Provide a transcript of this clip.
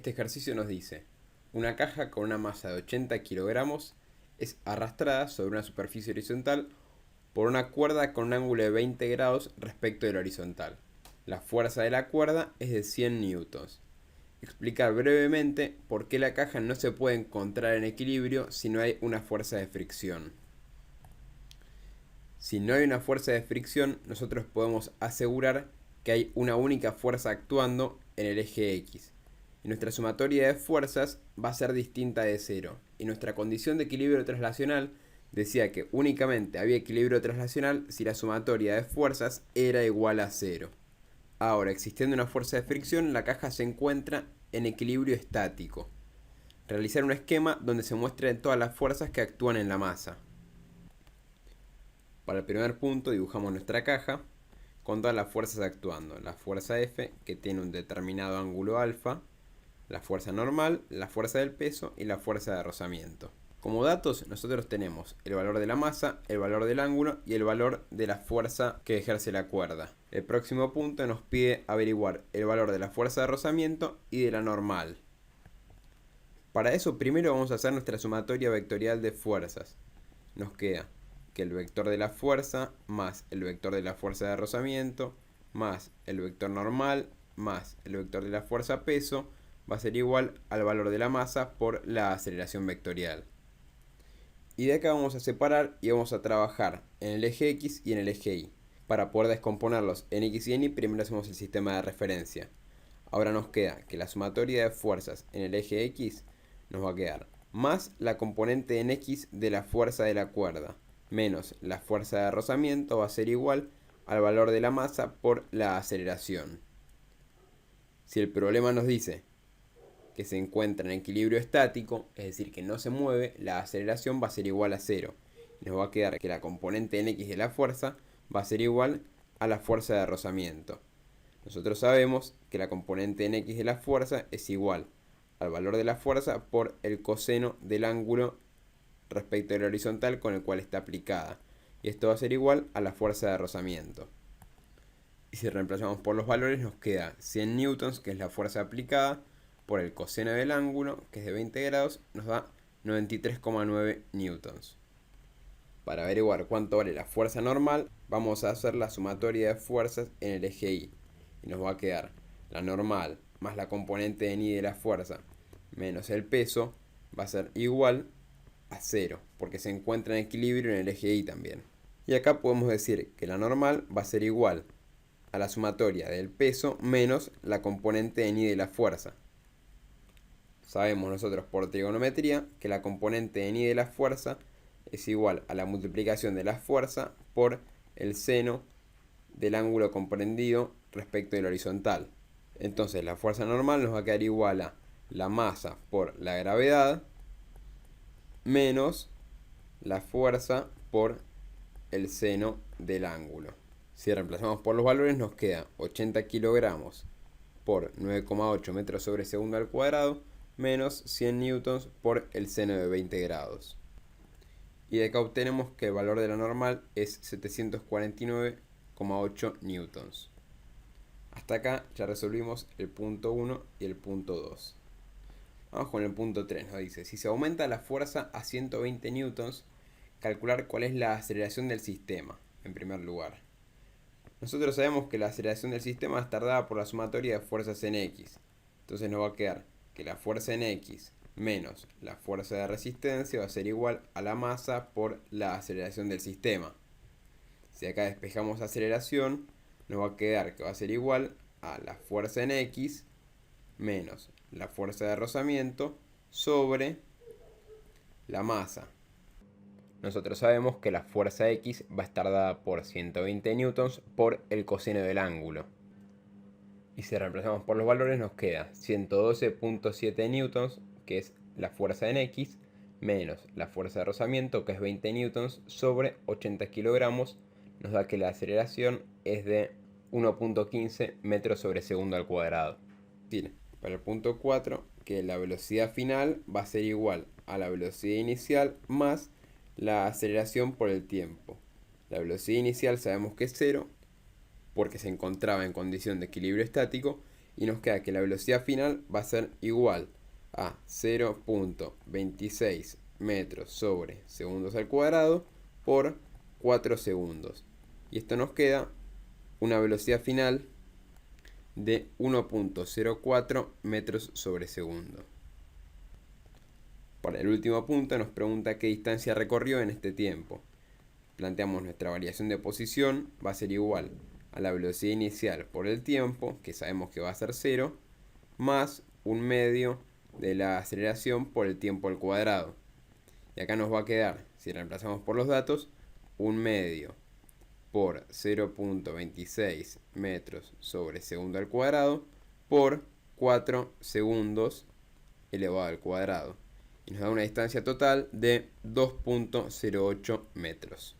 Este ejercicio nos dice, una caja con una masa de 80 kilogramos es arrastrada sobre una superficie horizontal por una cuerda con un ángulo de 20 grados respecto del horizontal. La fuerza de la cuerda es de 100 newtons. Explicar brevemente por qué la caja no se puede encontrar en equilibrio si no hay una fuerza de fricción. Si no hay una fuerza de fricción, nosotros podemos asegurar que hay una única fuerza actuando en el eje X. Y nuestra sumatoria de fuerzas va a ser distinta de cero. Y nuestra condición de equilibrio traslacional decía que únicamente había equilibrio traslacional si la sumatoria de fuerzas era igual a cero. Ahora, existiendo una fuerza de fricción, la caja se encuentra en equilibrio estático. Realizar un esquema donde se muestren todas las fuerzas que actúan en la masa. Para el primer punto dibujamos nuestra caja con todas las fuerzas actuando. La fuerza F, que tiene un determinado ángulo alfa, la fuerza normal, la fuerza del peso y la fuerza de rozamiento. Como datos nosotros tenemos el valor de la masa, el valor del ángulo y el valor de la fuerza que ejerce la cuerda. El próximo punto nos pide averiguar el valor de la fuerza de rozamiento y de la normal. Para eso primero vamos a hacer nuestra sumatoria vectorial de fuerzas. Nos queda que el vector de la fuerza más el vector de la fuerza de rozamiento más el vector normal más el vector de la fuerza peso va a ser igual al valor de la masa por la aceleración vectorial. Y de acá vamos a separar y vamos a trabajar en el eje X y en el eje Y. Para poder descomponerlos en X y en Y, primero hacemos el sistema de referencia. Ahora nos queda que la sumatoria de fuerzas en el eje X nos va a quedar más la componente en X de la fuerza de la cuerda, menos la fuerza de rozamiento va a ser igual al valor de la masa por la aceleración. Si el problema nos dice que se encuentra en equilibrio estático, es decir, que no se mueve, la aceleración va a ser igual a 0. Nos va a quedar que la componente en X de la fuerza va a ser igual a la fuerza de rozamiento. Nosotros sabemos que la componente en X de la fuerza es igual al valor de la fuerza por el coseno del ángulo respecto al horizontal con el cual está aplicada. Y esto va a ser igual a la fuerza de rozamiento. Y si reemplazamos por los valores nos queda 100 newtons, que es la fuerza aplicada, por el coseno del ángulo, que es de 20 grados, nos da 93,9 newtons. Para averiguar cuánto vale la fuerza normal, vamos a hacer la sumatoria de fuerzas en el eje Y. Y nos va a quedar la normal más la componente en Y de la fuerza menos el peso va a ser igual a 0, porque se encuentra en equilibrio en el eje Y también. Y acá podemos decir que la normal va a ser igual a la sumatoria del peso menos la componente en Y de la fuerza. Sabemos nosotros por trigonometría que la componente en Y de la fuerza es igual a la multiplicación de la fuerza por el seno del ángulo comprendido respecto del horizontal. Entonces la fuerza normal nos va a quedar igual a la masa por la gravedad menos la fuerza por el seno del ángulo. Si reemplazamos por los valores nos queda 80 kilogramos por 9,8 metros sobre segundo al cuadrado menos 100 newtons por el seno de 20 grados. Y de acá obtenemos que el valor de la normal es 749,8 newtons. Hasta acá ya resolvimos el punto 1 y el punto 2. Vamos con el punto 3. Nos dice, si se aumenta la fuerza a 120 newtons, calcular cuál es la aceleración del sistema, en primer lugar. Nosotros sabemos que la aceleración del sistema es dada por la sumatoria de fuerzas en X. Entonces nos va a quedar que la fuerza en X menos la fuerza de resistencia va a ser igual a la masa por la aceleración del sistema. Si acá despejamos aceleración, nos va a quedar que va a ser igual a la fuerza en X menos la fuerza de rozamiento sobre la masa. Nosotros sabemos que la fuerza X va a estar dada por 120 newtons por el coseno del ángulo. Y si reemplazamos por los valores nos queda 112,7 newtons, que es la fuerza en X, menos la fuerza de rozamiento, que es 20 newtons, sobre 80 kilogramos, nos da que la aceleración es de 1,15 metros sobre segundo al cuadrado. Tiene para el punto 4 que la velocidad final va a ser igual a la velocidad inicial más la aceleración por el tiempo. La velocidad inicial sabemos que es 0 porque se encontraba en condición de equilibrio estático y nos queda que la velocidad final va a ser igual a 0.26 metros sobre segundos al cuadrado por 4 segundos. Y esto nos queda una velocidad final de 1.04 metros sobre segundo. Para el último punto nos pregunta qué distancia recorrió en este tiempo. Planteamos nuestra variación de posición, va a ser igual a la velocidad inicial por el tiempo, que sabemos que va a ser 0, más un medio de la aceleración por el tiempo al cuadrado. Y acá nos va a quedar, si reemplazamos por los datos, un medio por 0.26 metros sobre segundo al cuadrado por 4 segundos elevado al cuadrado. Y nos da una distancia total de 2.08 metros.